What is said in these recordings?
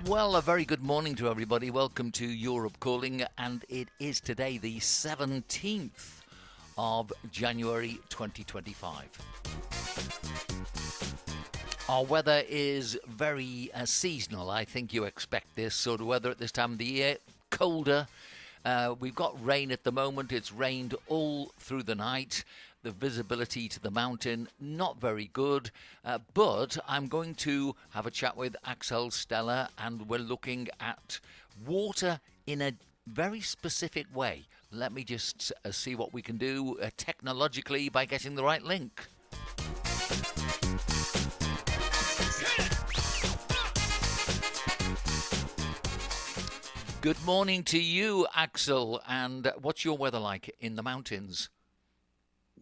Well, a very good morning to everybody. Welcome to Europe Calling, and it is today the 17th of January 2025. Our weather is very seasonal. I think you expect this sort of weather at this time of the year. Colder. We've got rain at the moment. It's rained all through the night. The visibility to the mountain, not very good. But I'm going to have a chat with Axel Stella, and we're looking at water in a very specific way. Let me just see what we can do technologically by getting the right link. Good morning to you, Axel. And what's your weather like in the mountains?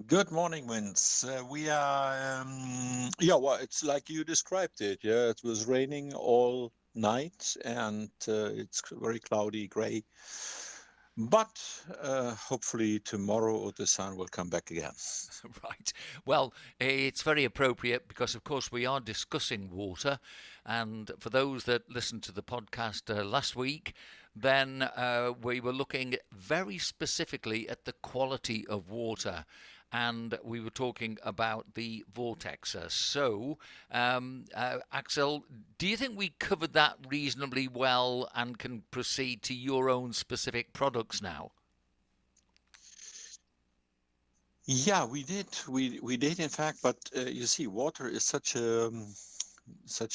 Good morning, Vince. Well, it's like you described it. Yeah, it was raining all night and it's very cloudy, gray. But hopefully tomorrow the sun will come back again. Right. Well, it's very appropriate because, of course, we are discussing water. And for those that listened to the podcast last week, then we were looking very specifically at the quality of water. And we were talking about the vortexes. So, Axel, do you think we covered that reasonably well and can proceed to your own specific products now? Yeah, we did. We did in fact, but you see, water is such a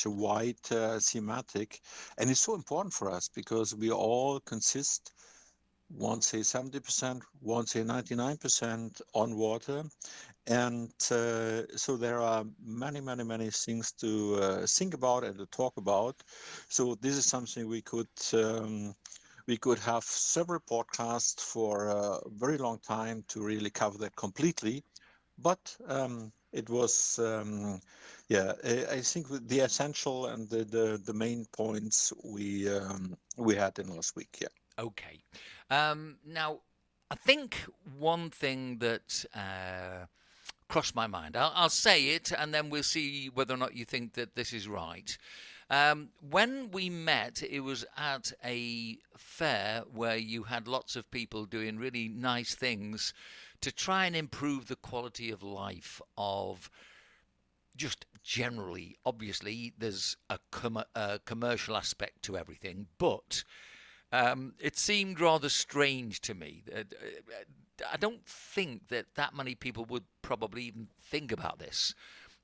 wide thematic, and it's so important for us because we all consist, one say 70%, one say 99% on water. And so there are many, many, many things to think about and to talk about. So this is something we could have several podcasts for a very long time to really cover that completely. But it was, I think the essential and the main points we had in last week. Yeah. Okay. Now, I think one thing that crossed my mind, I'll say it and then we'll see whether or not you think that this is right. When we met, it was at a fair where you had lots of people doing really nice things to try and improve the quality of life of just generally. Obviously, there's a commercial aspect to everything, but it seemed rather strange to me. I don't think that many people would probably even think about this,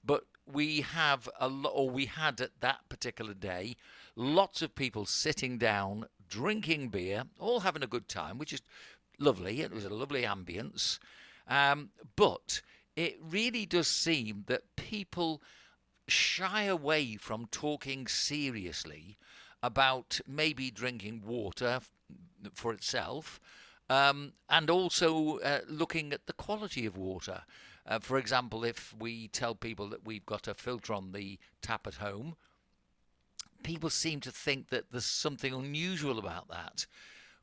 but we have or we had at that particular day, lots of people sitting down, drinking beer, all having a good time, which is lovely. It was a lovely ambience, but it really does seem that people shy away from talking seriously about maybe drinking water for itself, and also looking at the quality of water. For example, if we tell people that we've got a filter on the tap at home, people seem to think that there's something unusual about that.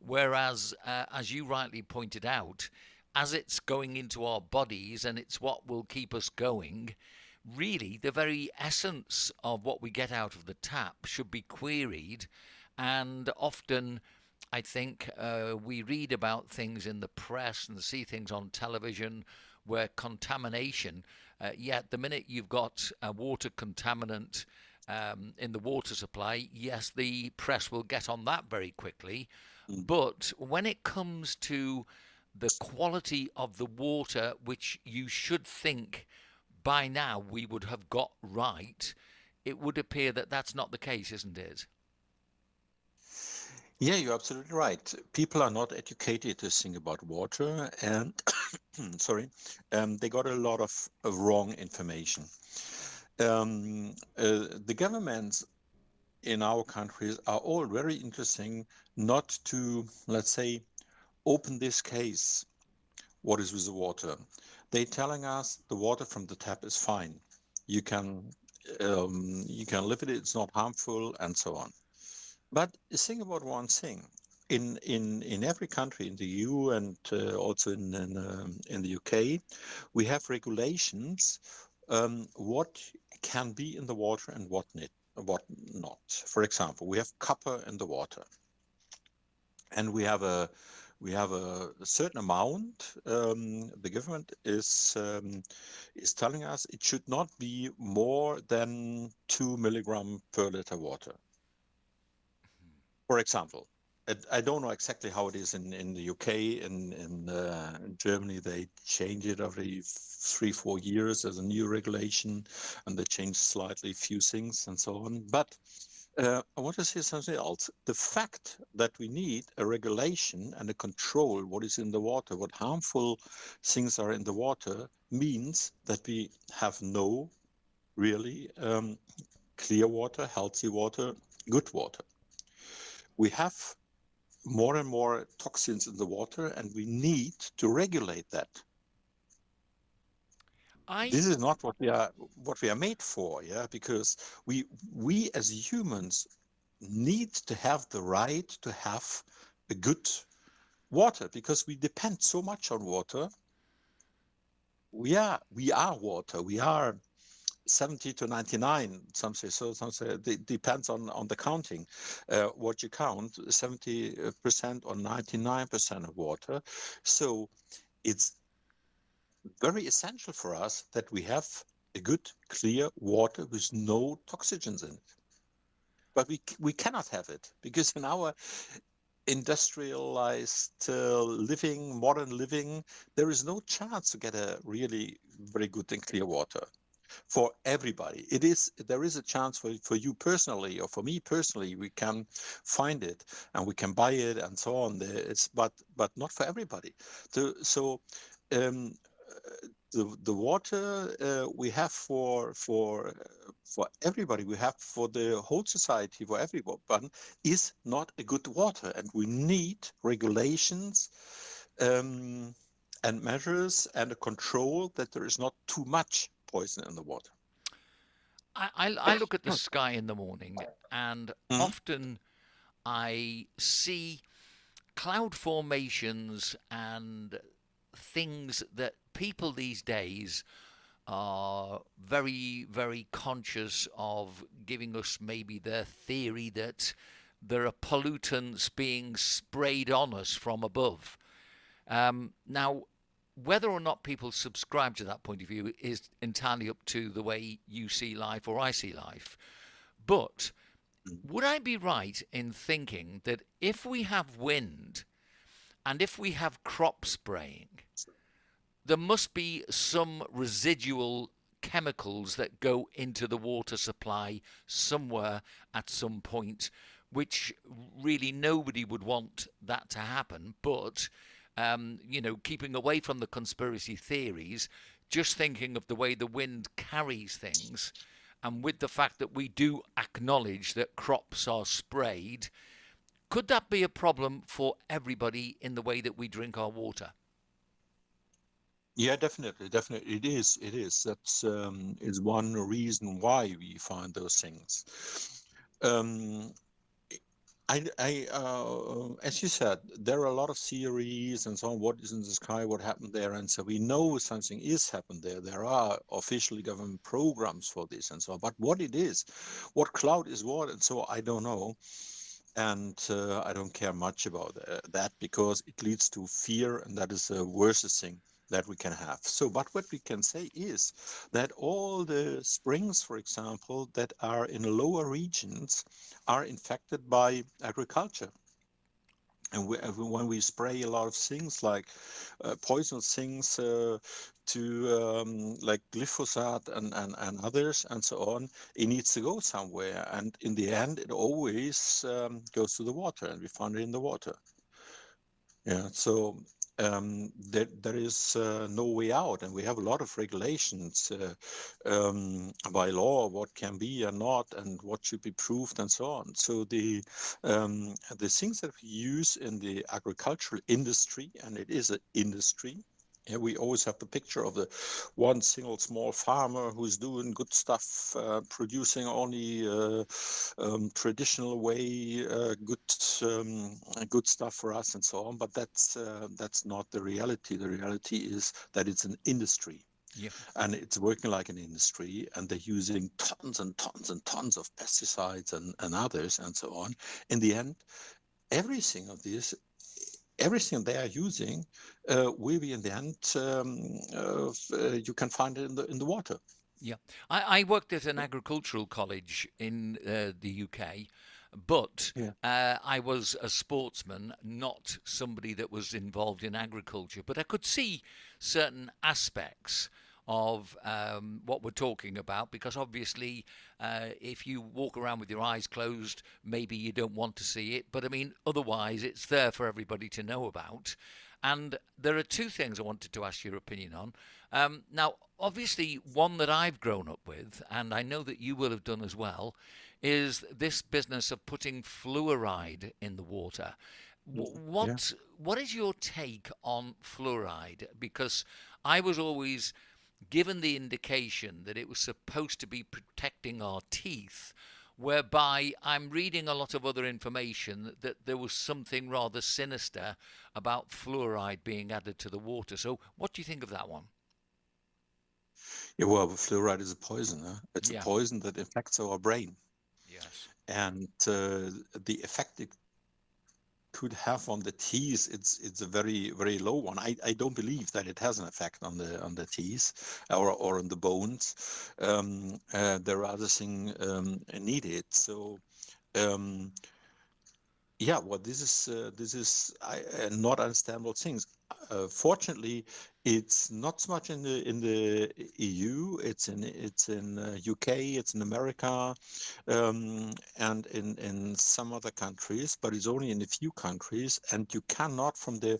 Whereas, as you rightly pointed out, as it's going into our bodies and it's what will keep us going, really the very essence of what we get out of the tap should be queried. And often, I think we read about things in the press and see things on television where contamination, yet the minute you've got a water contaminant in the water supply, yes, the press will get on that very quickly. But when it comes to the quality of the water, which you should think by now we would have got right, it would appear that that's not the case, isn't it? Yeah, you're absolutely right. People are not educated to think about water, and sorry, they got a lot of wrong information. The governments in our countries are all very interesting not to, let's say, open this case. What is with the water? They're telling us the water from the tap is fine. You can live with it. It's not harmful, and so on. But think about one thing. In every country, in the EU and also in the UK, we have regulations what can be in the water and what what not. For example, we have copper in the water, and we have a certain amount. The government is telling us it should not be more than 2 milligram per liter water. For example, I don't know exactly how it is in the UK. In Germany, they change it every 3-4 years as a new regulation, and they change slightly few things and so on. But I want to say something else. The fact that we need a regulation and a control what is in the water, what harmful things are in the water, means that we have no really clear water, healthy water, good water. We have more and more toxins in the water, and we need to regulate that. This I is not what we are made for, yeah, because we as humans need to have the right to have a good water, because we depend so much on water. We are water. We are 70 to 99, some say. So some say it depends on the counting, what you count, 70% or 99% of water. So it's very essential for us that we have a good, clear water with no toxins in it. But we cannot have it, because in our industrialized living, modern living, there is no chance to get a really very good and clear water for everybody. There is a chance for you personally, or for me personally, we can find it and we can buy it and so on. But not for everybody. So um, the water we have for everybody, we have for the whole society, for everyone, is not a good water, and we need regulations and measures and a control that there is not too much poison in the water. I look at the sky in the morning, and Mhm. often I see cloud formations and things that people these days are very, very conscious of giving us maybe their theory that there are pollutants being sprayed on us from above. Now, whether or not people subscribe to that point of view is entirely up to the way you see life or I see life. But would I be right in thinking that if we have wind and if we have crop spraying, there must be some residual chemicals that go into the water supply somewhere at some point, which really nobody would want that to happen. But, keeping away from the conspiracy theories, just thinking of the way the wind carries things, and with the fact that we do acknowledge that crops are sprayed, could that be a problem for everybody in the way that we drink our water? Yeah, definitely, it is. That's is one reason why we find those things. Um, as you said, there are a lot of theories and so on. What is in the sky? What happened there? And so we know something is happened there. There are officially government programs for this and so on. But what it is, what cloud is what, and so I don't know. And I don't care much about that, because it leads to fear, and that is the worst thing that we can have. So, but what we can say is that all the springs, for example, that are in lower regions are infected by agriculture. And when we spray a lot of things like poisonous things like glyphosate and others and so on, it needs to go somewhere. And in the end, it always goes to the water, and we find it in the water. Yeah, so there is no way out, and we have a lot of regulations by law what can be and not, and what should be proved, and so on. So the things that we use in the agricultural industry, and it is an industry. Yeah, we always have the picture of the one single small farmer who's doing good stuff, producing only traditional way, good stuff for us and so on. But that's not the reality. The reality is that it's an industry. Yeah. and it's working like an industry, and they're using tons and tons and tons of pesticides and others and so on. In the end, everything of this, everything they are using, will be in the end, you can find it in the water. Yeah, I worked at an agricultural college in the UK, but Yeah. I was a sportsman, not somebody that was involved in agriculture. But I could see certain aspects of what we're talking about because obviously, if you walk around with your eyes closed, maybe you don't want to see it. But I mean, otherwise, it's there for everybody to know about. And there are two things I wanted to ask your opinion on. Now, obviously, one that I've grown up with, and I know that you will have done as well, is this business of putting fluoride in the water. Yeah. What is your take on fluoride? Because I was always given the indication that it was supposed to be protecting our teeth, whereby I'm reading a lot of other information that there was something rather sinister about fluoride being added to the water. So, what do you think of that one? Yeah, well, fluoride is a poison. Huh? It's a Yeah. poison that infects our brain, Yes. and the effect it could have on the teeth, it's a very low one. I don't believe that it has an effect on the teeth or on the bones. There are other things needed. So um, yeah, well, this is not understandable things. Fortunately, it's not so much in the EU. It's in UK. It's in America, and in some other countries, but it's only in a few countries. And you cannot from the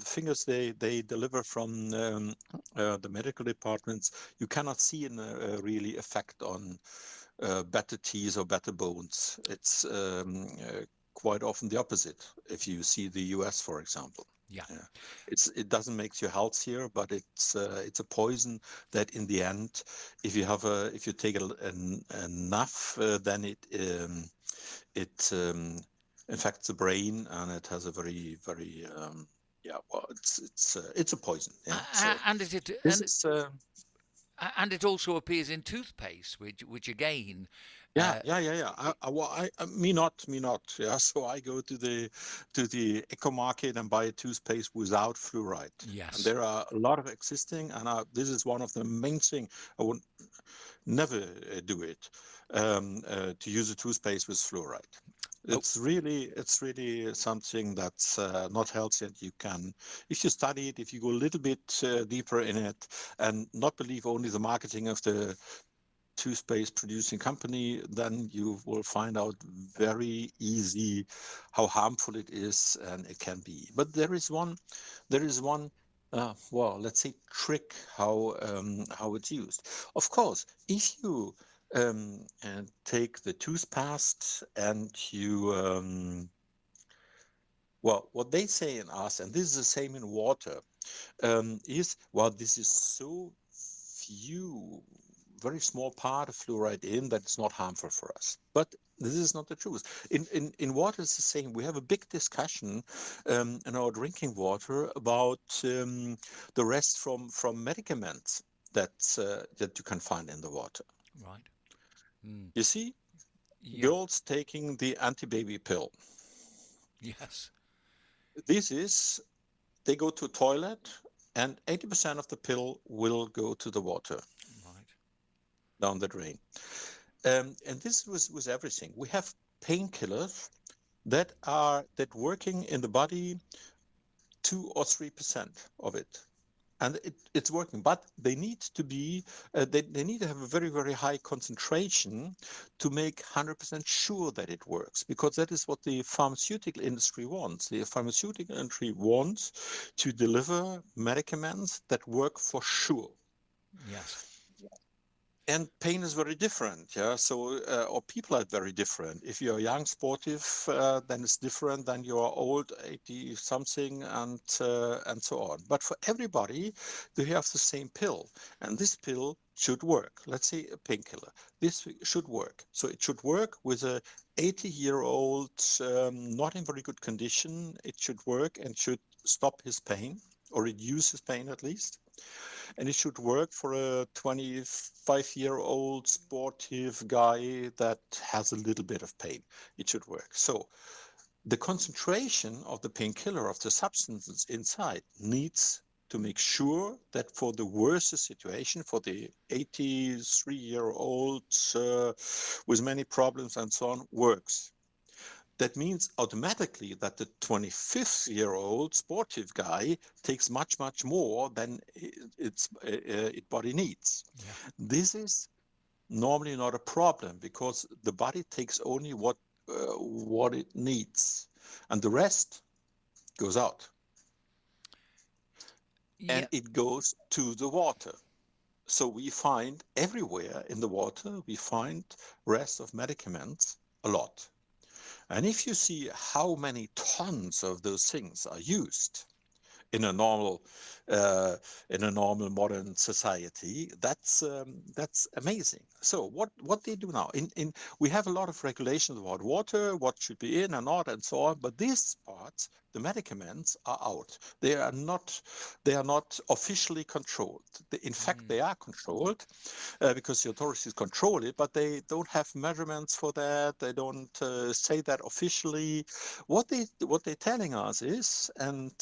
fingers they deliver from the medical departments. You cannot see a really effect on better teeth or better bones. It's quite often the opposite. If you see the US, for example, Yeah. yeah, it doesn't make you healthier, but it's a poison that in the end, if you take enough, then it infects the brain, and it has a very yeah, well, it's a poison. Yeah, so And is it this is and it also appears in toothpaste, which again, yeah, uh, yeah, yeah, yeah. it, Well, me not, me not. Yeah, so I go to the eco market and buy a toothpaste without fluoride, and yes. there are a lot of existing, and this is one of the main thing. I would never do it, to use a toothpaste with fluoride. Oh, It's really something that's not healthy, and you can, if you study it, if you go a little bit deeper in it, and not believe only the marketing of the toothpaste producing company, then you will find out very easy how harmful it is and it can be. But there is one well, let's say trick how it's used. Of course, if you and take the toothpaste and you well, what they say in us, and this is the same in water, is, well, this is so few, very small part of fluoride in that it's not harmful for us. But this is not the truth. In water, it's the same. We have a big discussion in our drinking water about the rest from medicaments that you can find in the water. right. Mm, You see, yeah. girls taking the anti-baby pill. Yes. This is, they go to a toilet, and 80% of the pill will go to the water Right. down the drain. And this was everything. We have painkillers that working in the body 2 or 3% of it, and it's working. But they need to be they need to have a very high concentration to make 100% sure that it works, because that is what the pharmaceutical industry wants. The pharmaceutical industry wants to deliver medicaments that work for sure. Yes. And pain is very different, yeah. So or people are very different. If you're young sportive, then it's different than you're old, 80 something, and so on. But for everybody, they have the same pill, and this pill should work. Let's say a painkiller, this should work. So it should work with a 80-year-old, not in very good condition. It should work and should stop his pain, or reduce his pain at least. and it should work for a 25-year-old sportive guy that has a little bit of pain. It should work. So the concentration of the painkiller, of the substances inside, needs to make sure that for the worst situation, for the 83-year-old with many problems and so on, works. That means automatically that the 25-year-old sportive guy takes much, much more than its body needs. Yeah. This is normally not a problem because the body takes only what it needs, and the rest goes out. Yeah. And it goes to the water. So we find everywhere in the water, we find rest of medicaments a lot. And if you see how many tons of those things are used in a normal modern society, that's amazing. So what they do now, in we have a lot of regulations about water, what should be in and not, and so on. But these parts, the medicaments, are out. They are not officially controlled. In fact, they are controlled because the authorities control it, but they don't have measurements for that. They don't say that officially. What they're telling us is, and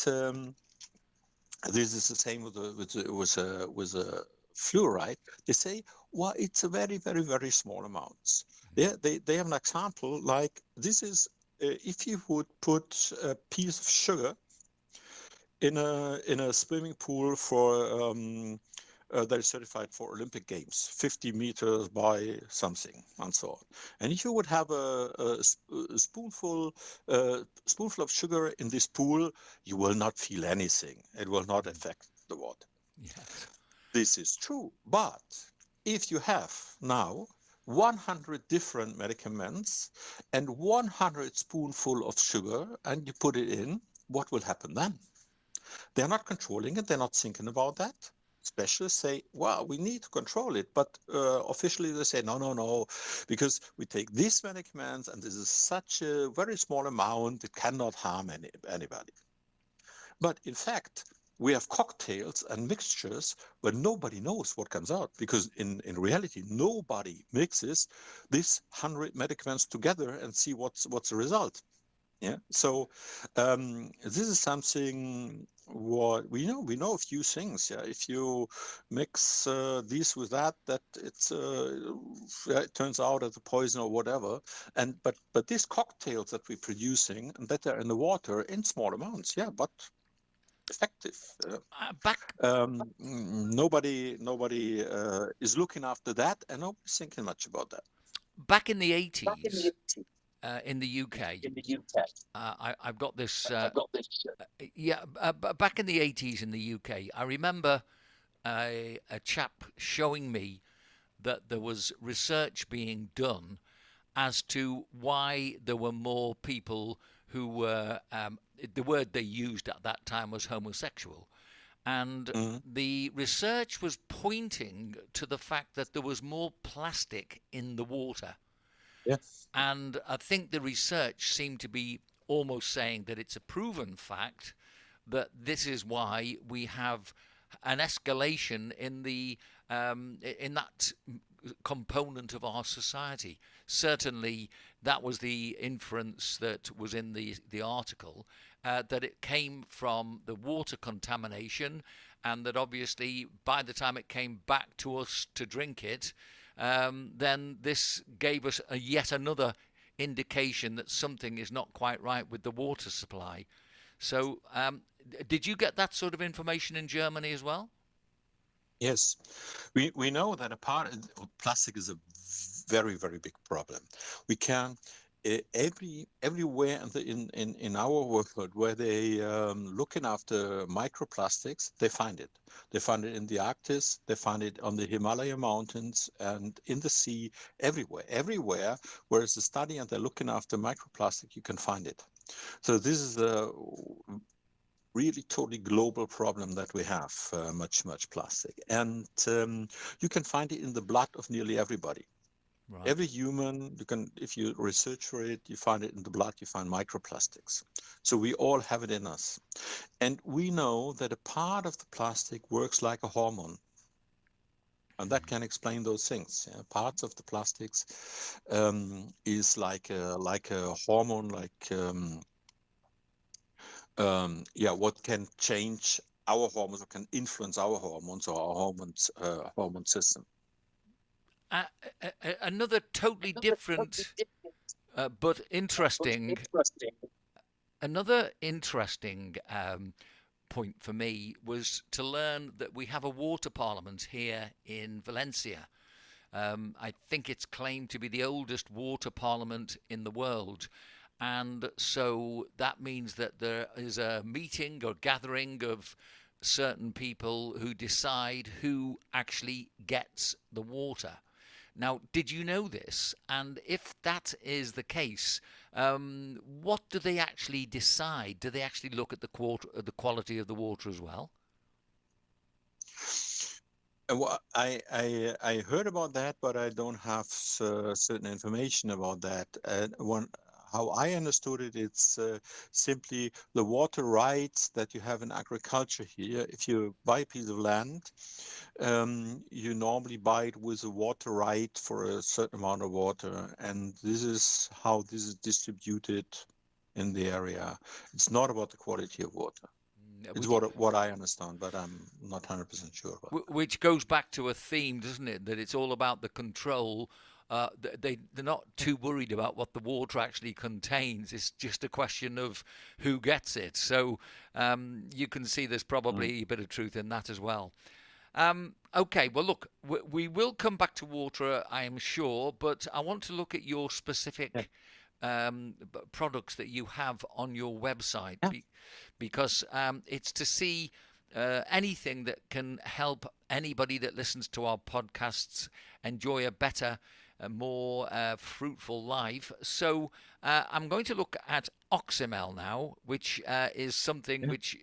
this is the same with a fluoride. They say, well, it's a very, very, very small amounts. They have an example like this is if you would put a piece of sugar in a swimming pool for that is certified for Olympic Games, 50 meters by something, and so on. And if you would have a spoonful of sugar in this pool, you will not feel anything. It will not affect the water. Yes. This is true. But if you have now 100 different medicaments and 100 spoonful of sugar, and you put it in, what will happen then? They're not controlling it. They're not thinking about that. Specialists say, well, we need to control it. But officially they say, no, because we take these medicaments and this is such a very small amount, it cannot harm anybody. But in fact, we have cocktails and mixtures where nobody knows what comes out, because in reality, nobody mixes these 100 medicaments together and see what's the result. Yeah. So this is something what we know a few things. Yeah. If you mix these with that it's it turns out as a poison or whatever. And but these cocktails that we're producing and that are in the water in small amounts, yeah, but effective. Back Nobody is looking after that, and nobody's thinking much about that. back in the 80s, in the UK, I've got this. Back in the 80s in the UK, I remember a chap showing me that there was research being done as to why there were more people who were, the word they used at that time was homosexual. And the research was pointing to the fact that there was more plastic in the water. Yes. And I think the research seemed to be almost saying that it's a proven fact that this is why we have an escalation in that component of our society. Certainly, that was the inference that was in the article, that it came from the water contamination, and that obviously by the time it came back to us to drink it, then this gave us yet another indication that something is not quite right with the water supply. So, did you get that sort of information in Germany as well? Yes, we know that a part of plastic is a very, very big problem. We can everywhere in our world where they looking after microplastics, they find it. They find it in the Arctic, they find it on the Himalaya mountains and in the sea, everywhere where it's a study and they're looking after microplastic, you can find it. So this is a really totally global problem that we have, much plastic. And you can find it in the blood of nearly everybody. Right. Every human, you can, if you research for it, you find it in the blood, you find microplastics. So we all have it in us. And we know that a part of the plastic works like a hormone. and that can explain those things. Yeah. Parts of the plastics is like a hormone, yeah, what can change our hormones or can influence our hormones or our hormone system. Uh, Another totally different but interesting, another interesting point for me was to learn that we have a water parliament here in Valencia. I think it's claimed to be the oldest water parliament in the world. And so that means that there is a meeting or gathering of certain people who decide who actually gets the water. Now, did you know this? And if that is the case, what do they actually decide? Do they actually look at the quality of the water as well? Well, I heard about that, but I don't have certain information about that. How I understood it, it's simply the water rights that you have in agriculture here. If you buy a piece of land, you normally buy it with a water right for a certain amount of water, and this is how this is distributed in the area. It's not about the quality of water. It's Which what I understand, but I'm not 100% sure about that. which goes back to a theme, doesn't it? That it's all about the control. They're not too worried about what the water actually contains. It's just a question of who gets it. So you can see there's Mm. probably a bit of truth in that as well. Okay, well, look, we will come back to water, I am sure, but I want to look at your Yeah. specific products that you have on your website Yeah. because it's to see anything that can help anybody that listens to our podcasts enjoy a better, more fruitful life. So I'm going to look at Oxymel now, which is something Yeah. which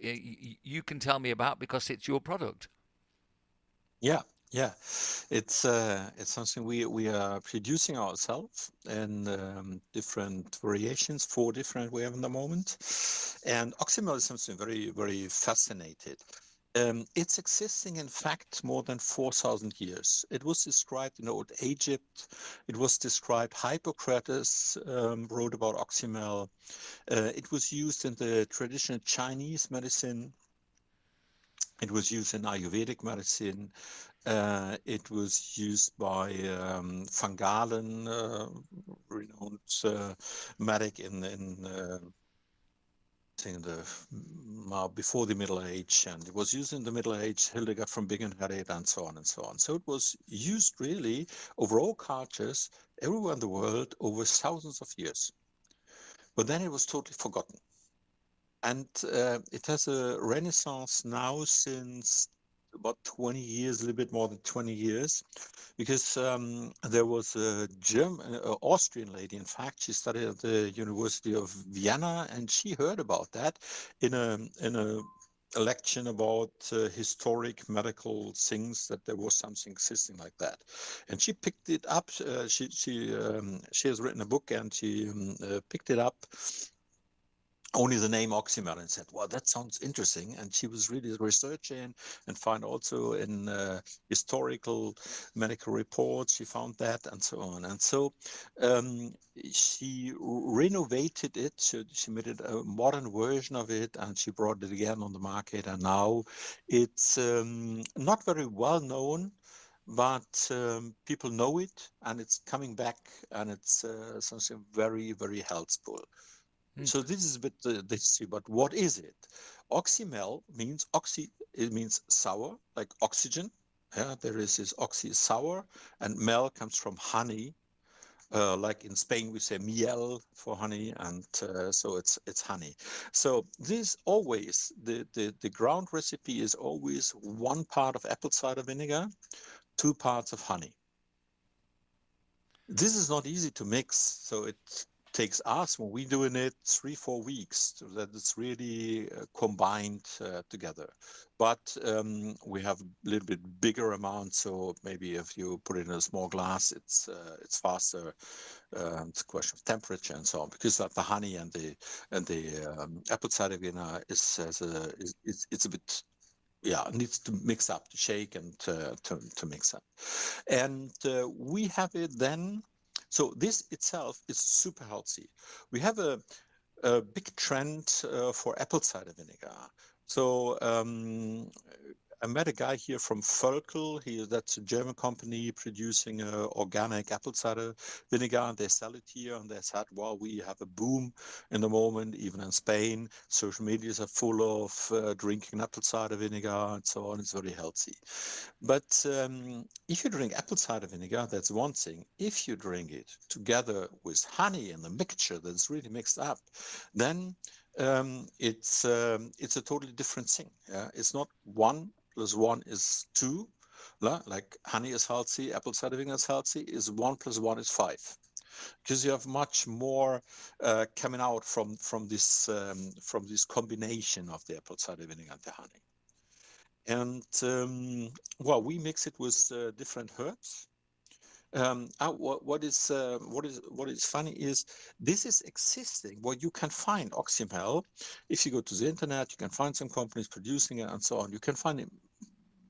you can tell me about because it's your product. Yeah, yeah, it's something we are producing ourselves in different variations, 4 different we have in the moment, and oxymel is something very fascinating. It's existing, in fact, more than 4,000 years. It was described in old Egypt. It was described. Hippocrates wrote about oxymel. It was used in the traditional Chinese medicine. It was used in Ayurvedic medicine. It was used by Van Galen, renowned medic in before the Middle Age, and it was used in the Middle Age. Hildegard from Bingen had it, and so on and so on. So it was used really over all cultures, everywhere in the world, over thousands of years. But then it was totally forgotten. And it has a renaissance now since about 20 years, a little bit more than 20 years, because there was a German, Austrian lady, in fact, she studied at the University of Vienna, and she heard about that in a lecture about historic medical things, that there was something existing like that, and she picked it up. She has written a book, and she picked it up, only the name oxymer, and said, well, that sounds interesting. And she was really researching and find also in historical medical reports, she found that, and so on. And so she renovated it. She made it a modern version of it, and she brought it again on the market. And now it's not very well known, but people know it, and it's coming back, and it's something very helpful. Hmm. So this is a bit the history, but what is it? Oxymel means it means sour, like oxygen. Yeah, there is this oxy is sour, and mel comes from honey. Like in Spain, we say miel for honey, and so it's honey. So this always the ground recipe is always 1 part of apple cider vinegar, 2 parts of honey. This is not easy to mix, so it takes us, when we're doing it, 3-4 weeks, so that it's really combined together. But we have a little bit bigger amount, so maybe if you put it in a small glass, it's faster. It's a question of temperature and so on, because the honey and the apple cider vinegar it's a bit needs to mix up, to shake and to mix up. And we have it then. So this itself is super healthy. We have a big trend for apple cider vinegar. So I met a guy here from Völkel. That's a German company producing organic apple cider vinegar, and they sell it here. And they said, "Well, we have a boom in the moment, even in Spain. Social medias are full of drinking apple cider vinegar and so on. It's very healthy." But if you drink apple cider vinegar, that's one thing. If you drink it together with honey in the mixture that's really mixed up, then it's a totally different thing. Yeah? It's not 1+1 is 2. Like honey is healthy, apple cider vinegar is healthy. Is 1+1 is 5, because you have much more coming out from this combination of the apple cider vinegar and the honey. And well, we mix it with different herbs. What is funny is this is existing. What you can find Oxymel, if you go to the internet, you can find some companies producing it and so on. You can find it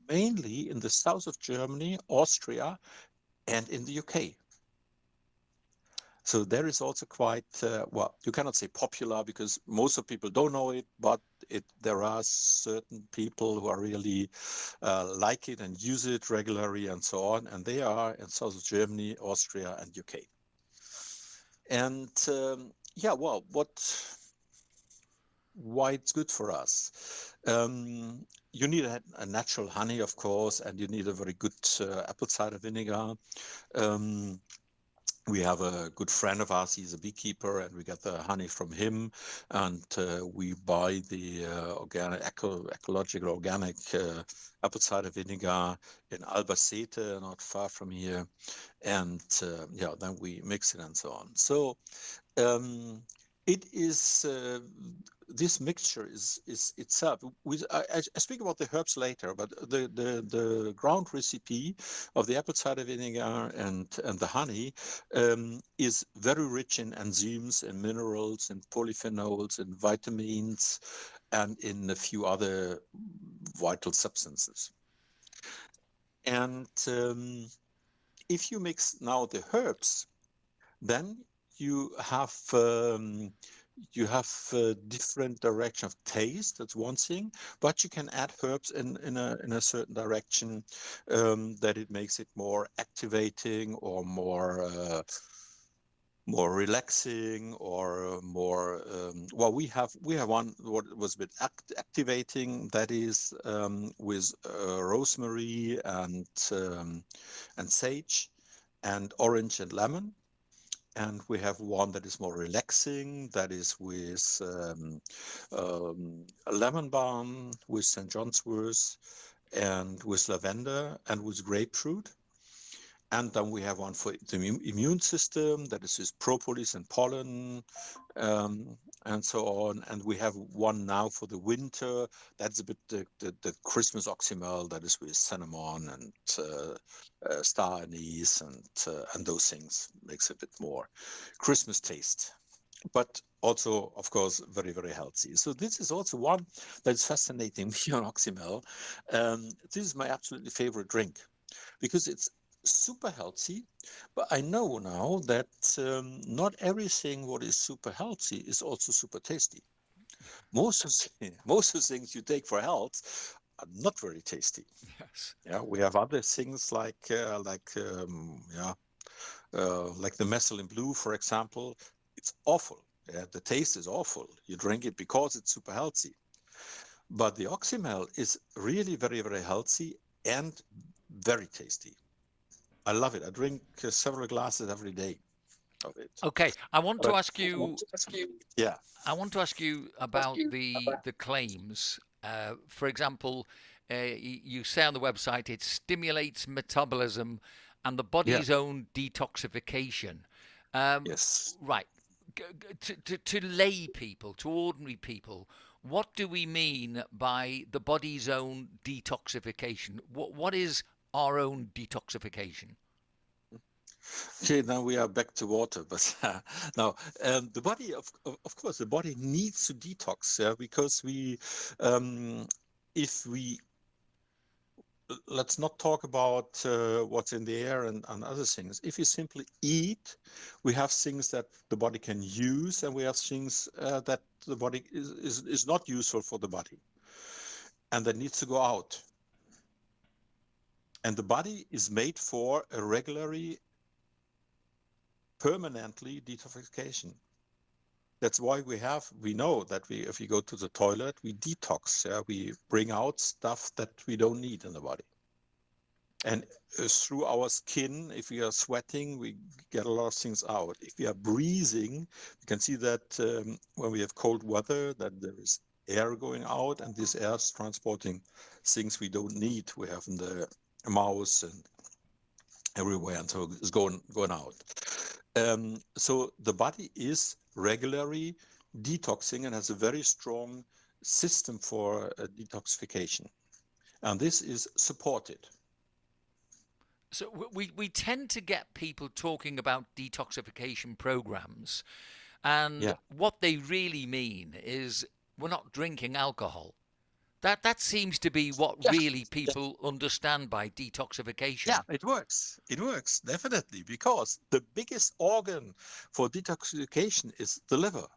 mainly in the south of Germany, Austria, and in the UK. So there is also quite, well, you cannot say popular because most of people don't know it, but there are certain people who are really like it and use it regularly and so on. And they are in south of Germany, Austria, and UK. And yeah, well, why it's good for us? You need a natural honey, of course, and you need a very good apple cider vinegar. We have a good friend of ours. He's a beekeeper, and we get the honey from him. And we buy the ecological organic apple cider vinegar in Albacete, not far from here. And yeah, then we mix it and so on. So it is this mixture is itself. I speak about the herbs later, but the ground recipe of the apple cider vinegar and the honey is very rich in enzymes and minerals and polyphenols and vitamins and in a few other vital substances. And if you mix now the herbs, then you have different direction of taste. That's one thing, but you can add herbs in a certain direction that it makes it more activating or more relaxing or more. Well, we have one what was a bit activating, that is with rosemary and sage and orange and lemon. And we have one that is more relaxing, that is with lemon balm, with St. John's wort, and with lavender, and with grapefruit. And then we have one for the immune system, that is with propolis and pollen, and so on. And we have one now for the winter. That's a bit the Christmas Oxymel, that is with cinnamon and star anise and those things. Makes a bit more Christmas taste, but also, of course, very, very healthy. So this is also one that's fascinating me on Oxymel. This is my absolutely favorite drink because it's super healthy, but I know now that not everything what is super healthy is also super tasty. Most of the things you take for health are not very tasty. Yes. Yeah, we have other things like the methylene blue, for example. It's awful. Yeah, the taste is awful. You drink it because it's super healthy. But the Oxymel is really very, very healthy and very tasty. I love it. I drink several glasses every day of it. Okay, I want to But ask you. yeah, I want to ask you about the claims. For example, you say on the website it stimulates metabolism and the yeah, body's own detoxification. yes. Right. To lay people, to ordinary people, what do we mean by the body's own detoxification? What is our own detoxification? Okay, now we are back to water, but now the body, of course, the body needs to detox, yeah, because if we let's not talk about what's in the air and other things. If you simply eat, we have things that the body can use, and we have things that the body is not useful for the body, and that needs to go out. And the body is made for a regularly, permanently detoxification. That's why we know that if we go to the toilet, we detox. Yeah? We bring out stuff that we don't need in the body. And through our skin, if we are sweating, we get a lot of things out. If we are breathing, you can see that when we have cold weather, that there is air going out, and this air is transporting things we don't need. We have in the mouth and everywhere, and so it's going out. So the body is regularly detoxing and has a very strong system for detoxification, and this is supported. So we tend to get people talking about detoxification programs, and Yeah, what they really mean is we're not drinking alcohol. That seems to be what yeah, really yeah, people understand by yeah. detoxification. It works. It works definitely, because the biggest organ for detoxification is the liver.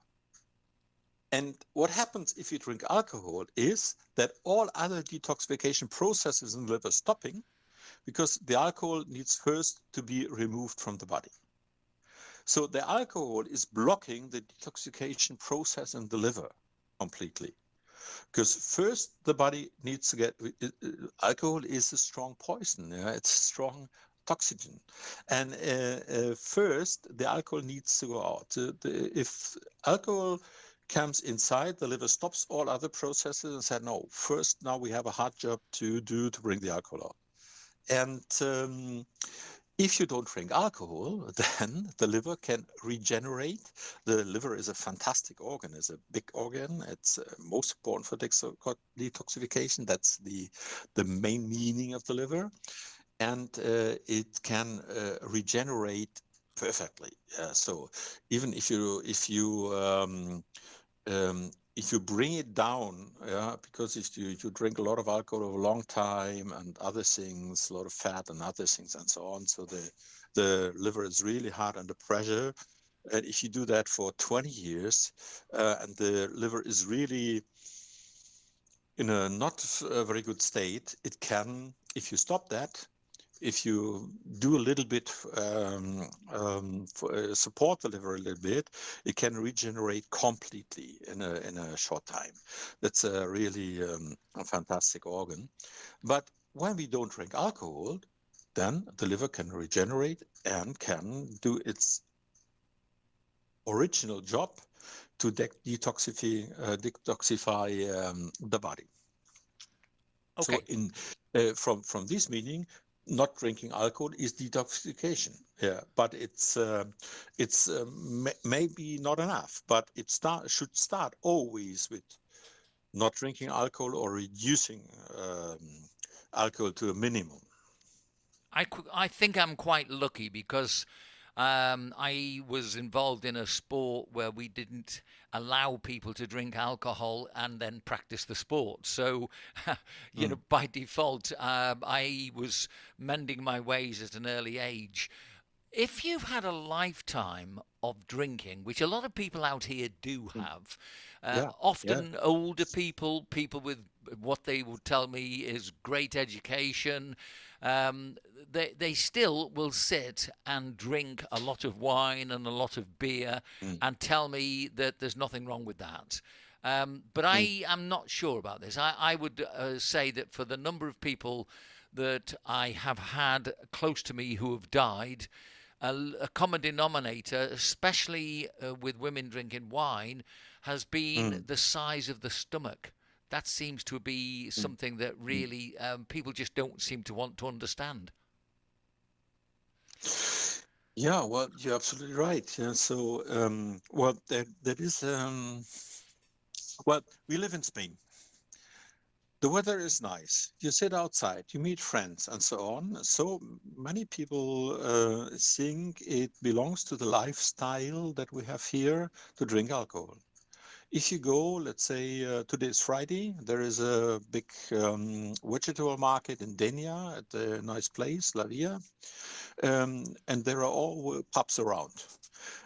And what happens if you drink alcohol is that all other detoxification processes in the liver stopping, because the alcohol needs first to be removed from the body. So the alcohol is blocking the detoxification process in the liver completely. Because first the body needs to get alcohol is a strong poison. Yeah? It's a strong toxin, and first the alcohol needs to go out. If alcohol comes inside, the liver stops all other processes and said, no, first now we have a hard job to do to bring the alcohol out. And if you don't drink alcohol, then the liver can regenerate. The liver is a fantastic organ, it's a big organ. It's most important for detoxification. That's the main meaning of the liver. And it can regenerate perfectly. So even if you bring it down, yeah, because if you drink a lot of alcohol over a long time and other things, a lot of fat and other things and so on, so the liver is really hard under pressure. And if you do that for 20 years, and the liver is really in a not very good state, it can, if you stop that, if you do a little bit support the liver a little bit, it can regenerate completely in a short time. That's a really a fantastic organ. But when we don't drink alcohol, then the liver can regenerate and can do its original job to detoxify the body. So Okay, from this meaning, not drinking alcohol is detoxification. Yeah, but it's maybe not enough. But it should start always with not drinking alcohol or reducing alcohol to a minimum. I think I'm quite lucky because I was involved in a sport where we didn't allow people to drink alcohol and then practice the sport. So, Mm, by default, I was mending my ways at an early age. If you've had a lifetime of drinking, which a lot of people out here do mm. have, Yeah, yeah. often older people, people with what they would tell me is great education, um, they still will sit and drink a lot of wine and a lot of beer Mm, and tell me that there's nothing wrong with that. But mm, I am not sure about this. I would say that for the number of people that I have had close to me who have died, a common denominator, especially with women drinking wine, has been mm, the size of the stomach. That seems to be mm, something that mm. really people just don't seem to want to understand. Yeah, well, you're absolutely right. Yeah, so well, there is well, we live in Spain. The weather is nice. You sit outside, you meet friends, and so on. So many people think it belongs to the lifestyle that we have here to drink alcohol. If you go, let's say today is Friday, there is a big vegetable market in Denia at a nice place, La Via, and there are all pubs around,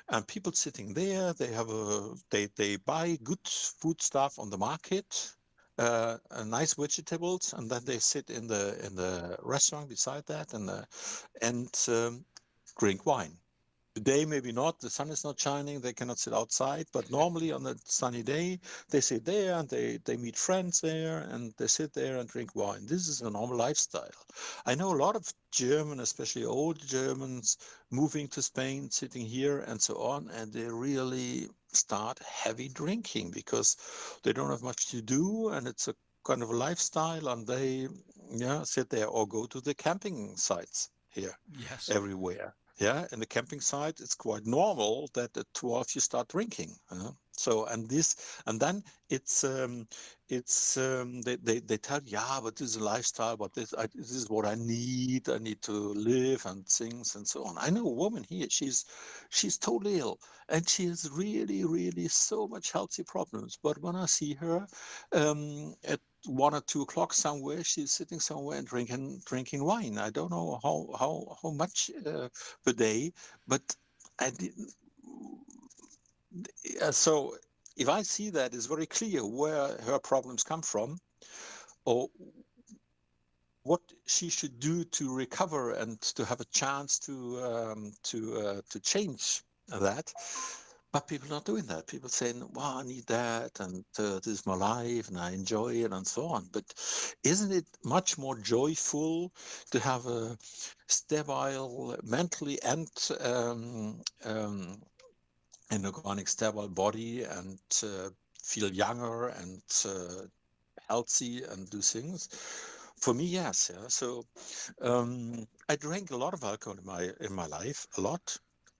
and people sitting there. They have they buy good food stuff on the market, nice vegetables, and then they sit in the restaurant beside that and drink wine. Today, maybe not. The sun is not shining. They cannot sit outside. But normally on a sunny day, they sit there and they meet friends there and they sit there and drink wine. This is a normal lifestyle. I know a lot of German, especially old Germans, moving to Spain, sitting here and so on, and they really start heavy drinking because they don't have much to do and it's a kind of a lifestyle and they yeah sit there or go to the camping sites here Yes. everywhere. Yeah, in the camping site, it's quite normal that at 12 you start drinking. So and then they tell you, yeah, but this is a lifestyle, but this is what I need. I need to live and things and so on. I know a woman here. She's totally ill, and she has really, really so much healthy problems. But when I see her at 1 or 2 o'clock somewhere, she's sitting somewhere and drinking wine. I don't know how much per day, but I didn't. So if I see that, it's very clear where her problems come from, or what she should do to recover and to have a chance to change that. But people are not doing that. People saying, "Well, I need that, and this is my life, and I enjoy it, and so on." But isn't it much more joyful to have a stable, mentally and organic, stable body, and feel younger and healthy and do things? For me, yes. Yeah. So I drank a lot of alcohol in my life, a lot,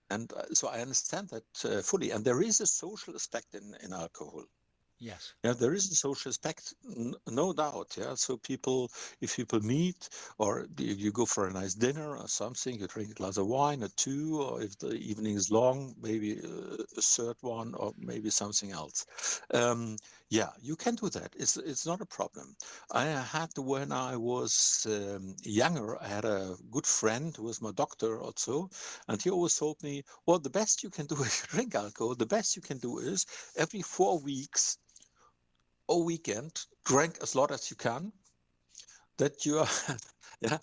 and so I understand that fully. And there is a social aspect in alcohol. Yes. Yeah, there is a social aspect, no doubt. Yeah, so if people meet, or you go for a nice dinner or something, you drink a glass of wine or two, or if the evening is long, maybe a third one, or maybe something else. Yeah, you can do that. It's not a problem. I had when I was younger, I had a good friend who was my doctor also, and he always told me, well, the best you can do if you drink alcohol, the best you can do is every 4 weeks all weekend, drink as lot as you can. That you are, yeah.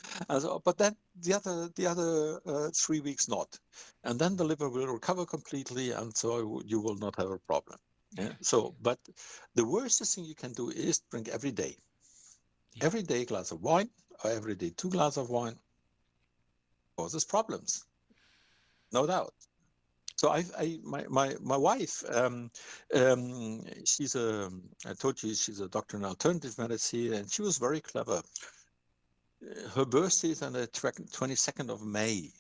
But then the other 3 weeks not, and then the liver will recover completely, and so you will not have a problem. Yeah. Yeah. So, but the worst thing you can do is drink Yeah. every day glass of wine, or every day 2 glasses of wine, causes problems, no doubt. So my wife, she's I told you she's a doctor in alternative medicine, and she was very clever. Her birthday is on the 22nd of May.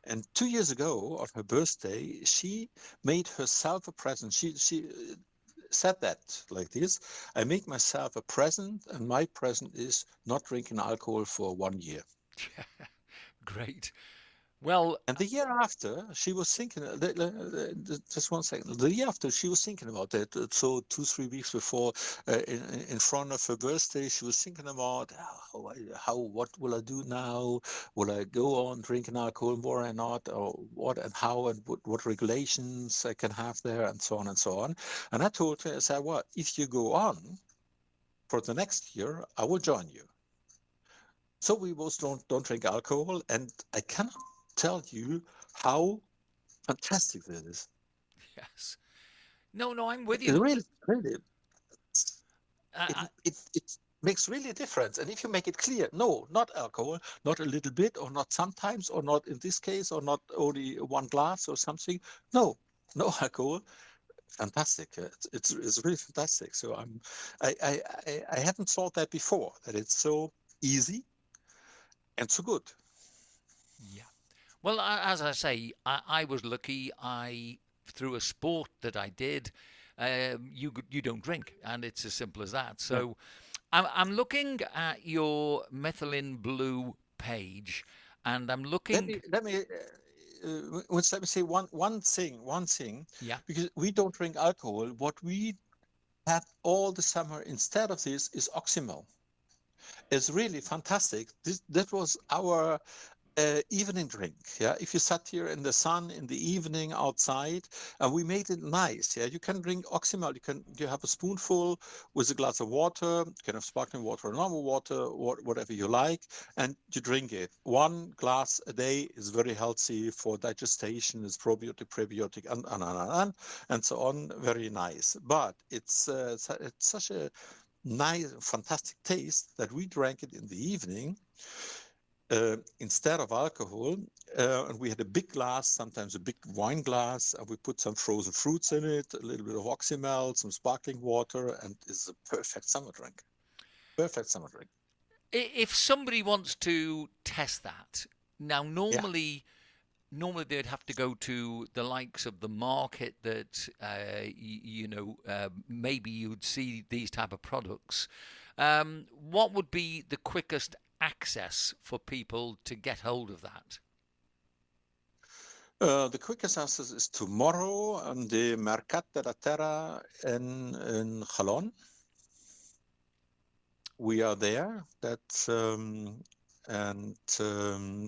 And 2 years ago, on her birthday, she made herself a present. She said that like this: I make myself a present, and my present is not drinking alcohol for 1 year. Great. Well, And the year after, she was thinking, just 1 second. The year after, she was thinking about that. So 2, 3 weeks before, in front of her birthday, she was thinking about what will I do now? Will I go on drinking alcohol more or not? Or what and how and what regulations I can have there and so on and so on. And I told her, I said, well, if you go on for the next year, I will join you. So we both don't drink alcohol, and I cannot tell you how fantastic that is. yes. No, no, I'm with It you. really, I, I, it makes really a difference. And if you make it clear, no, not alcohol, not a little bit, or not sometimes, or not in this case, or not only 1 glass or something. No, no alcohol. Fantastic. It's really fantastic. So I haven't thought that before. That it's so easy and so good. yeah. Well, as I say, I was lucky. I through a sport that I did, you don't drink, and it's as simple as that. Yeah. So, I'm looking at your methylene blue page, and I'm Let looking. me let me let me say one thing Yeah. because we don't drink alcohol. What we had all the summer instead of this is Oxymel. It's really fantastic. That was our evening drink. Yeah, if you sat here in the sun in the evening outside, and we made it nice. Yeah, you can drink Oxymel. You have a spoonful with a glass of water. You can have sparkling water or normal water, whatever you like, and you drink it. One glass a day is very healthy for digestion. It's probiotic, prebiotic, and so on. Very nice. But it's such a nice, fantastic taste that we drank it in the evening instead of alcohol. And we had a big glass, sometimes a big wine glass, and we put some frozen fruits in it, a little bit of Oxymel, some sparkling water, and it's a perfect summer drink. Perfect summer drink. If somebody wants to test that, now Yeah. normally they'd have to go to the likes of the market that maybe you'd see these type of products. What would be the quickest access for people to get hold of that? The quickest access is tomorrow on the Mercat de la Terra in Chalon. We are there.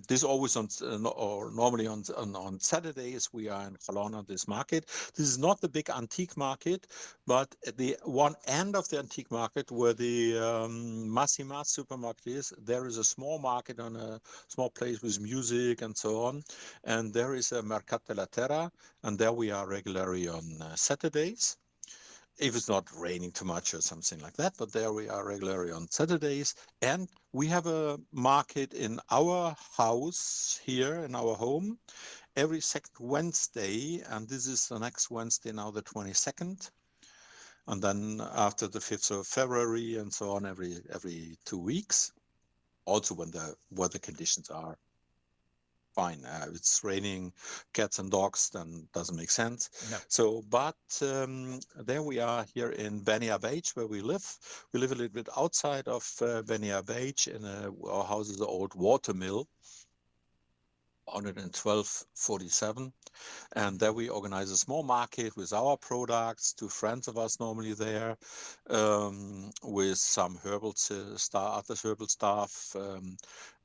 This always on or normally on Saturdays we are in Chalon on this market. This is not the big antique market, but at the one end of the antique market where the Massima supermarket is, there is a small market on a small place with music and so on, and there is a Mercat de la Terra, and there we are regularly on Saturdays if it's not raining too much or something like that. But there we are regularly on Saturdays. And we have a market in our house here in our home every second Wednesday. And this is the next Wednesday now, the 22nd. And then after the 5th of February and so on, every 2 weeks. Also when the weather conditions are fine. If it's raining cats and dogs, then doesn't make sense. No. So, but there we are here in Benia Beach, where we live. We live a little bit outside of Benia Beach. Our house is an old water mill, 11247. And there we organize a small market with our products, two friends of us normally there, with some herbal other herbal stuff,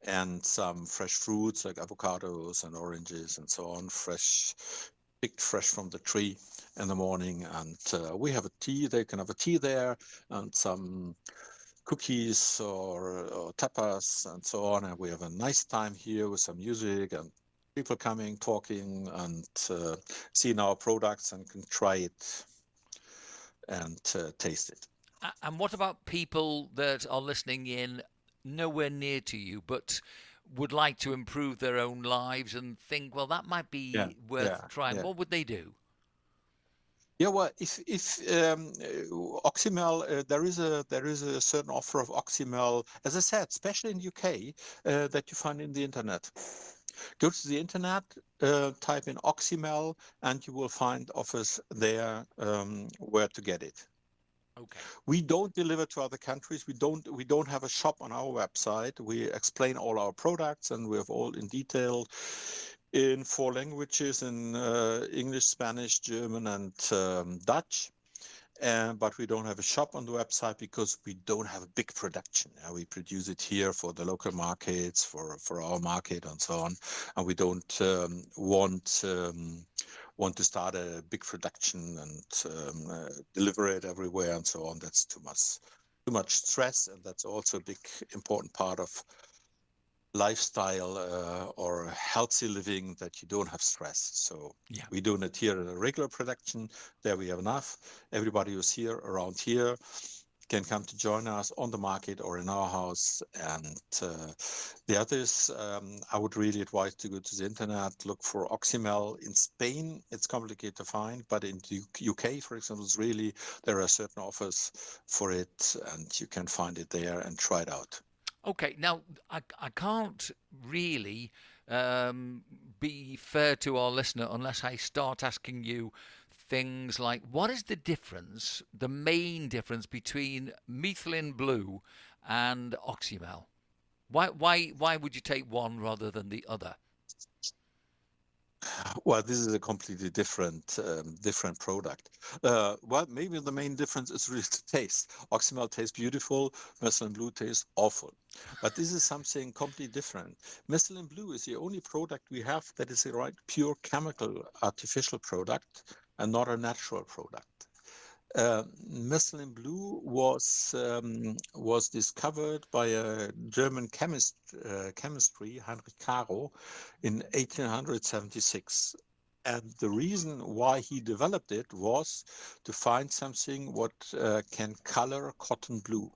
and some fresh fruits like avocados and oranges and so on, picked fresh from the tree in the morning. And we have a tea. They can have a tea there and some cookies or tapas and so on. And we have a nice time here with some music and people coming, talking, and seeing our products and can try it and taste it. And what about people that are listening in nowhere near to you, but would like to improve their own lives and think, well, that might Yeah, be worth yeah, trying? yeah. What would they do? Yeah, well, if Oxymel, there is a certain offer of Oxymel, as I said, especially in UK, that you find in the internet. Go to the internet, type in Oxymel, and you will find offers there where to get it. Okay. We don't deliver to other countries. We don't have a shop on our website. We explain all our products, and we have all in detail in 4 languages, in English, Spanish, German, and Dutch. But we don't have a shop on the website because we don't have a big production. We produce it here for the local markets, for our market, and so on. And we don't want to start a big production and deliver it everywhere and so on. That's too much stress, and that's also a big important part of lifestyle or healthy living, that you don't have stress. So Yeah. we're doing it here in a regular production. There we have enough. Everybody who's here around here can come to join us on the market or in our house. And the others, I would really advise to go to the internet, look for Oxymel. In Spain, it's complicated to find, but in the UK, for example, there are certain offers for it, and you can find it there and try it out. Okay, now I can't really be fair to our listener unless I start asking you things like what is the difference, the main difference between methylene blue and Oxymel? Why would you take one rather than the other? Well, this is a completely different product. Well, maybe the main difference is really the taste. Oxymel tastes beautiful, Methylene Blue tastes awful. But this is something completely different. Methylene Blue is the only product we have that is a right pure chemical artificial product and not a natural product. Methylene blue was discovered by a German chemistry, Heinrich Caro, in 1876. And the reason why he developed it was to find something what can color cotton blue.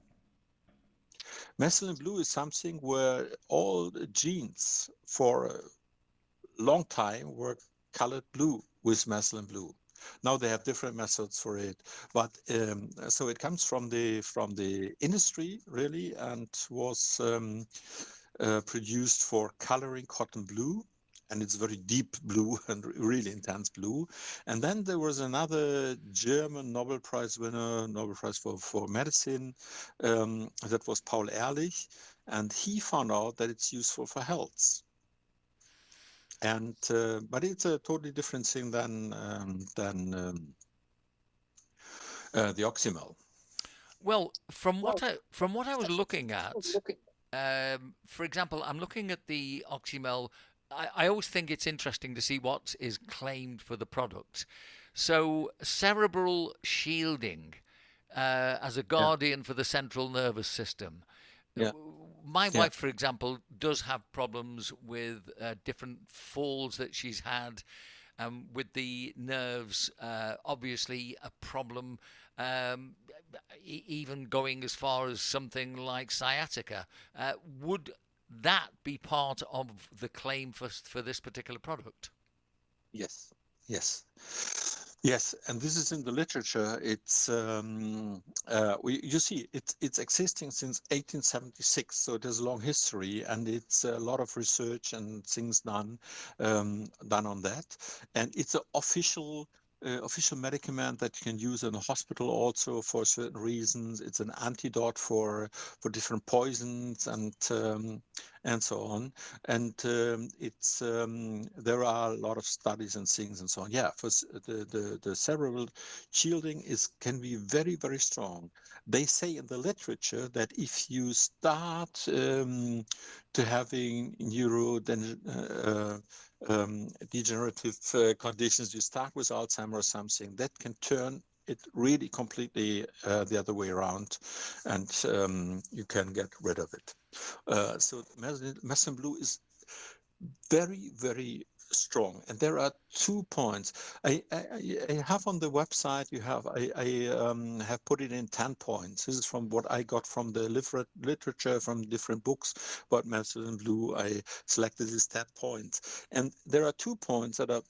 Methylene blue is something where all the genes for a long time were colored blue with methylene blue. Now they have different methods for it, but so it comes from the industry really, and was produced for coloring cotton blue, and it's very deep blue and really intense blue. And then there was another German Nobel Prize winner, Nobel Prize for medicine, that was Paul Ehrlich, and he found out that it's useful for health. And but it's a totally different thing than the Oxymel. Well, from what I was looking at, for example, I'm looking at the Oxymel. I always think it's interesting to see what is claimed for the product. So, cerebral shielding as a Yeah, guardian for the central nervous system. yeah, My yeah. wife, for example, does have problems with different falls that she's had, with the nerves. Obviously, a problem. Um, Even going as far as something like sciatica. Would that be part of the claim for this particular product? Yes, yes, yes. And this is in the literature. It's you see, it's existing since 1876, so it has a long history, and it's a lot of research and things done on that. And it's an official medicament that you can use in a hospital also for certain reasons. It's an antidote for different poisons and so on. And it's there are a lot of studies and things and so on. Yeah, for the cerebral shielding is can be very strong. They say in the literature that if you start to having degenerative conditions, you start with Alzheimer's or something, that can turn it really completely the other way around, and you can get rid of it. So Methylene blue is very strong, and there are 2 points. I have on the website. I have put it in 10 points. This is from what I got from the literature from different books about Methylene blue. I selected these 10 points, and there are 2 points that are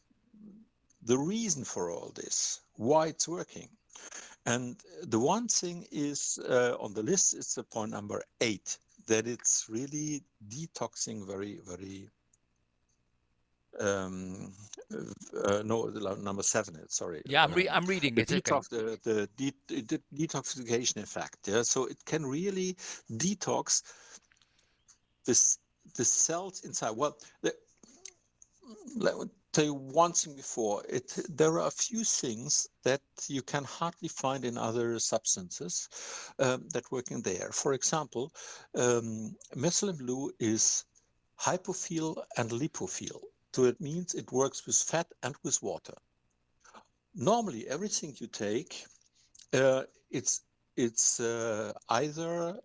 the reason for all this, why it's working. And the one thing is on the list is the point number 8, that it's really detoxing very um, no, number 7. Sorry, Yeah, I'm reading the it. Okay. detox, the detoxification effect. Yeah, so it can really detox this the cells inside. Well, let me tell you one thing before. There are a few things that you can hardly find in other substances that work in there. For example, methylene blue is hypophil and lipophil. So it means it works with fat and with water. Normally, everything you take, uh, it's either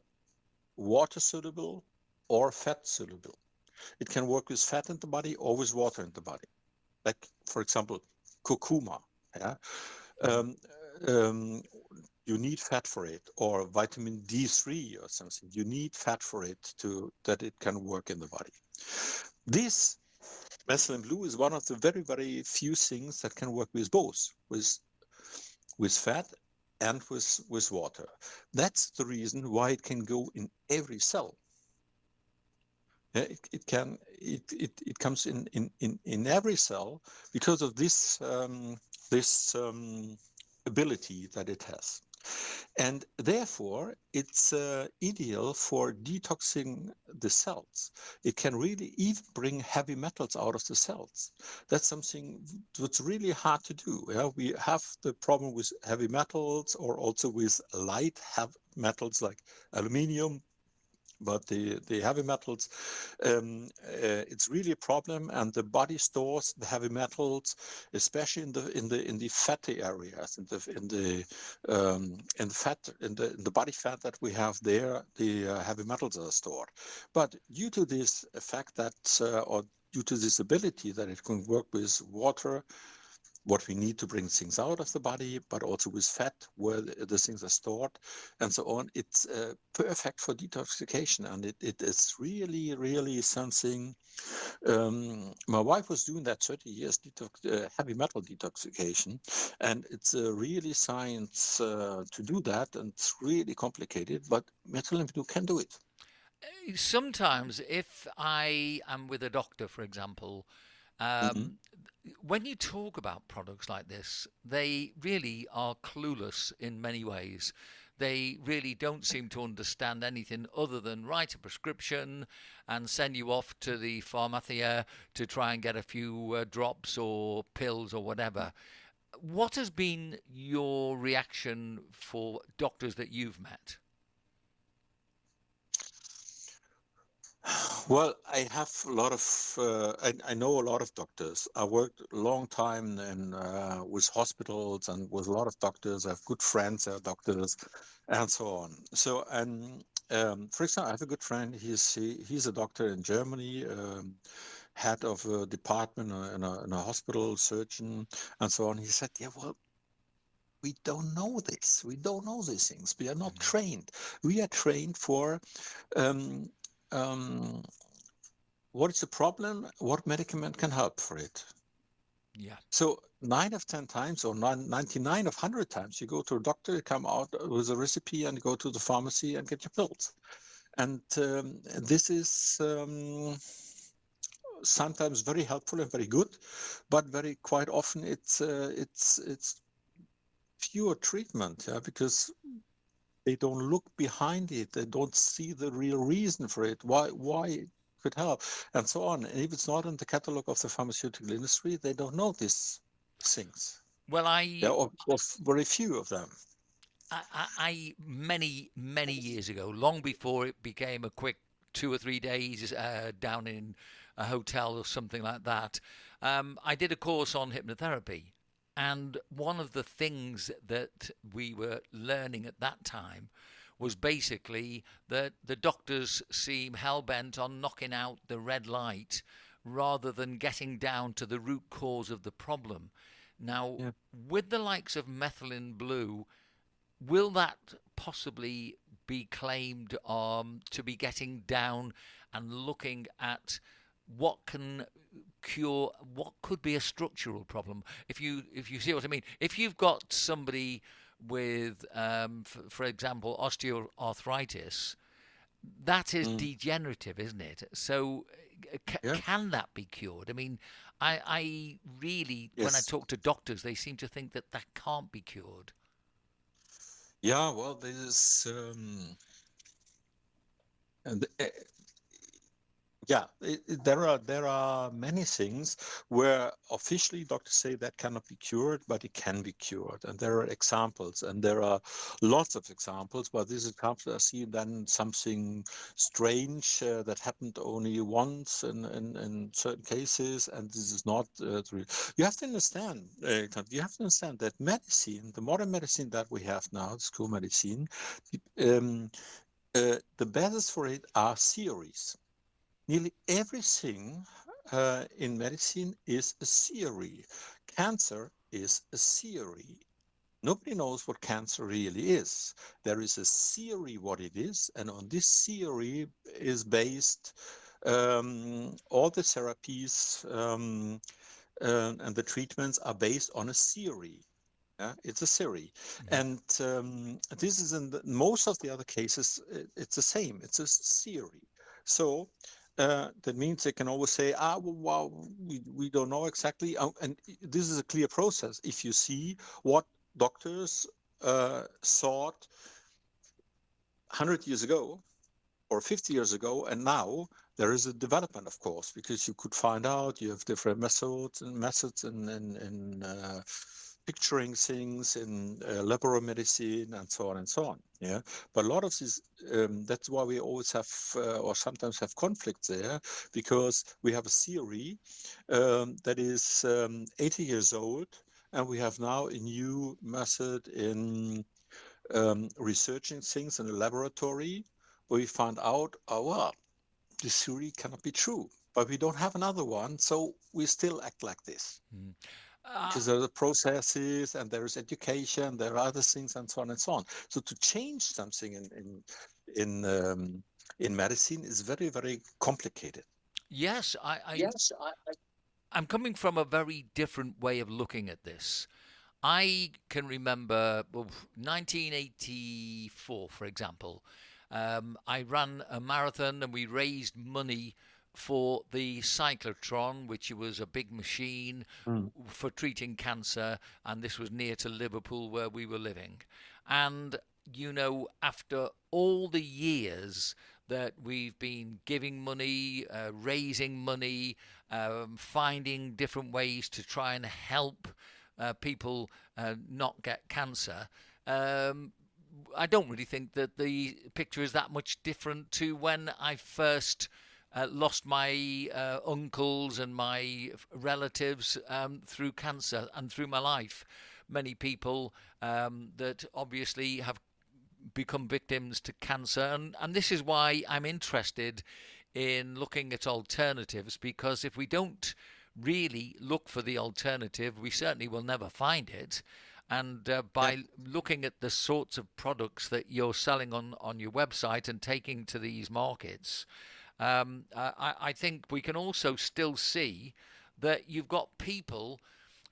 water soluble or fat soluble. It can work with fat in the body or with water in the body. Like, for example, curcuma. Yeah, um, um, you need fat for it, or vitamin D3 or something. You need fat for it to that it can work in the body. This methylene blue is one of the very few things that can work with both, with fat and with water. That's the reason why it can go in every cell. Yeah, it comes in every cell because of this ability that it has. And therefore, it's ideal for detoxing the cells. It can really even bring heavy metals out of the cells. That's something that's really hard to do. Yeah? We have the problem with heavy metals or also with light heavy metals like aluminium, but the heavy metals, it's really a problem, and the body stores the heavy metals, especially in the fatty areas, in the fat in the body fat that we have there. The heavy metals are stored, but due to this effect that or due to this ability that it can work with water, what we need to bring things out of the body, but also with fat where the things are stored and so on. It's perfect for detoxification, and it is really, really something. My wife was doing that 30 years, heavy metal detoxification, and it's really science to do that, and it's really complicated, but Metal Impedu can do it. Sometimes, if I am with a doctor, for example, Hmm. um, when you talk about products like this, they really are clueless in many ways. They really don't seem to understand anything other than write a prescription and send you off to the pharmacia to try and get a few drops or pills or whatever. What has been your reaction for doctors that you've met? Well, I have a lot of, I know a lot of doctors. I worked a long time in with hospitals and with a lot of doctors. I have good friends that are doctors, and so on. So, and for example, I have a good friend. He's a doctor in Germany, head of a department in a hospital, surgeon, and so on. He said, "Yeah, well, we don't know this. We don't know these things. We are not Mm, trained. We are trained for." Um, um, what is the problem? What medicament can help for it? yeah. So 9 of 10 times, or 99 of 100 times, you go to a doctor, you come out with a recipe, and you go to the pharmacy and get your pills. And this is sometimes very helpful and very good, but very quite often it's pure treatment, yeah, because they don't look behind it. They don't see the real reason for it. Why it could help, and so on. And if it's not in the catalog of the pharmaceutical industry, they don't know these things. Well, Yeah, or very few of them. many years ago, long before it became a quick 2 or 3 days down in a hotel or something like that, I did a course on hypnotherapy. And one of the things that we were learning at that time was basically that the doctors seem hell bent on knocking out the red light rather than getting down to the root cause of the problem. Now, Yeah. with the likes of methylene blue, will that possibly be claimed to be getting down and looking at what can cure what could be a structural problem? If you see what I mean, if you've got somebody with for example, osteoarthritis, that is Mm. degenerative, isn't it? So Yeah. can that be cured? I mean, I really, when I Yes. talk to doctors, they seem to think that that can't be cured. Yeah. Well, this is and yeah, there are many things where officially doctors say that cannot be cured, but it can be cured, and there are examples, and there are lots of examples. But these examples are seen then something strange that happened only once in certain cases, and this is not real. You have to understand. You have to understand that medicine, the modern medicine that we have now, school medicine, um, the basis for it are theories. Nearly everything in medicine is a theory. Cancer is a theory. Nobody knows what cancer really is. There is a theory what it is, and on this theory is based all the therapies and the treatments are based on a theory. Yeah, it's a theory, Mm. and this is in most of the other cases. It's the same. It's a theory. So that means they can always say, well, we don't know exactly. And this is a clear process. If you see what doctors thought 100 years ago or 50 years ago, and now there is a development, of course, because you could find out you have different methods in picturing things in laboratory medicine and so on and so on. Yeah, but a lot of this, that's why we always have or sometimes have conflicts there, because we have a theory that is 80 years old, and we have now a new method in researching things in a laboratory, where we found out, oh, well, this theory cannot be true, but we don't have another one, so we still act like this. Mm. Because there are processes and there is education, there are other things, and so on and so on. So to change something in medicine is very, very complicated. Yes, Yes, I'm coming from a very different way of looking at this. I can remember 1984, for example. I ran a marathon and we raised money for the cyclotron, which was a big machine Mm. for treating cancer, and this was near to Liverpool where we were living. And after all the years that we've been giving money, raising money, finding different ways to try and help people not get cancer. I don't really think that the picture is that much different to when I first lost my uncles and my relatives through cancer and through my life. Many people that obviously have become victims to cancer, and this is why I'm interested in looking at alternatives, because if we don't really look for the alternative, we certainly will never find it. And Yeah. by looking at the sorts of products that you're selling on your website and taking to these markets, I think we can also still see that you've got people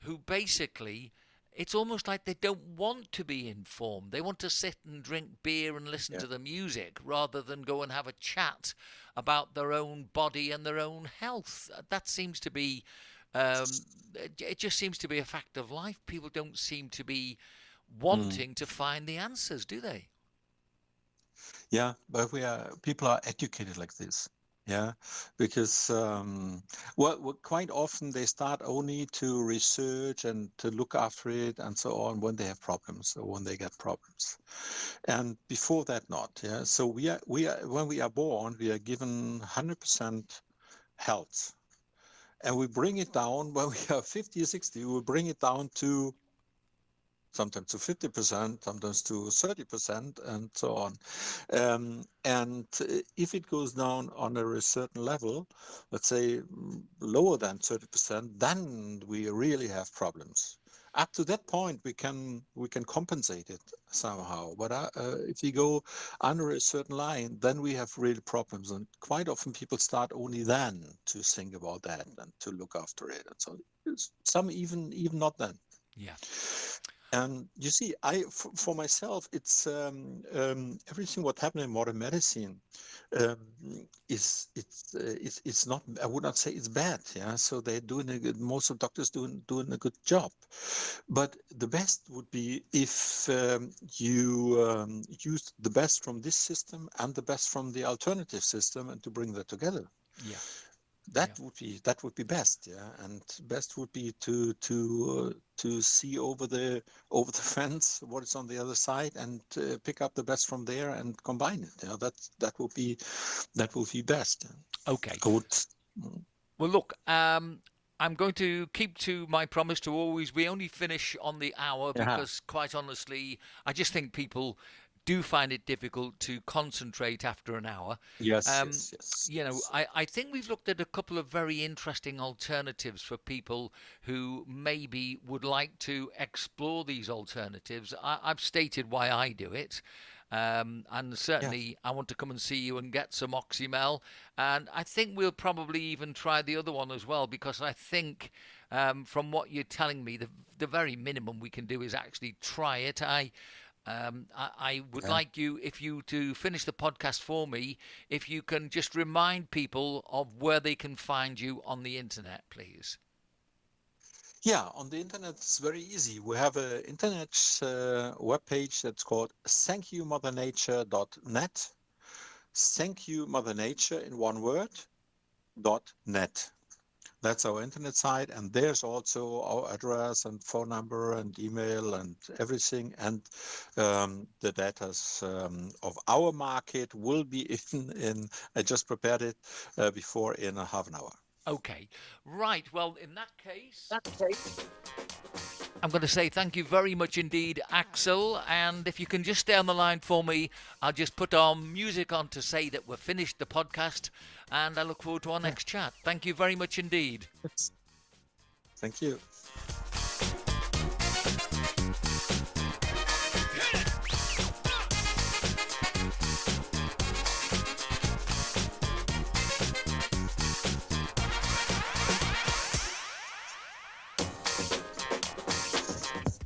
who basically, it's almost like they don't want to be informed. They want to sit and drink beer and listen Yeah. to the music rather than go and have a chat about their own body and their own health. That seems to be, it just seems to be a fact of life. People don't seem to be Mm. wanting to find the answers, do they? Yeah, but people are educated like this. Yeah, because quite often they start only to research and to look after it and so on when they have problems or when they get problems, and before that not. Yeah, so we are when we are born, we are given 100% health, and we bring it down when we are 50 or 60. We bring it down to sometimes to 50%, sometimes to 30%, and so on. And if it goes down on a certain level, let's say lower than 30%, then we really have problems. Up to that point, we can compensate it somehow. But if you go under a certain line, then we have real problems. And quite often, people start only then to think about that and to look after it. And so some even not then. Yeah. And you see, for myself, it's everything what happened in modern medicine um, it's not. I would not say it's bad. Yeah, so they're doing a good. Most of doctors doing a good job, but the best would be if you use the best from this system and the best from the alternative system, and to bring that together. Yeah. That Yeah. would be best, yeah, and best would be to see over the fence what is on the other side, and pick up the best from there and combine it. Yeah, that would be best. Okay. I would. Well, look, I'm going to keep to my promise to always. We only finish on the hour Yeah. because, quite honestly, I just think people do find it difficult to concentrate after an hour. Yes. Um, Yes. Yes. I think we've looked at a couple of very interesting alternatives for people who maybe would like to explore these alternatives. I've stated why I do it. And Yeah. certainly, I want to come and see you and get some Oxymel. And I think we'll probably even try the other one as well, because I think, from what you're telling me, the very minimum we can do is actually try it. I would Yeah. like you, if you to finish the podcast for me, if you can just remind people of where they can find you on the internet, please. Yeah, on the internet it's very easy. We have an internet webpage that's called thankyoumothernature.net. Thank you, Mother Nature, in one word, .net. That's our internet site, and there's also our address and phone number and email and everything. And the data of our market will be in. I just prepared it before in a half an hour. Okay, right. Well, in that case, I'm going to say thank you very much indeed, Axel. And if you can just stay on the line for me, I'll just put our music on to say that we've finished the podcast. And I look forward to our next chat. Thank you very much indeed. Thank you.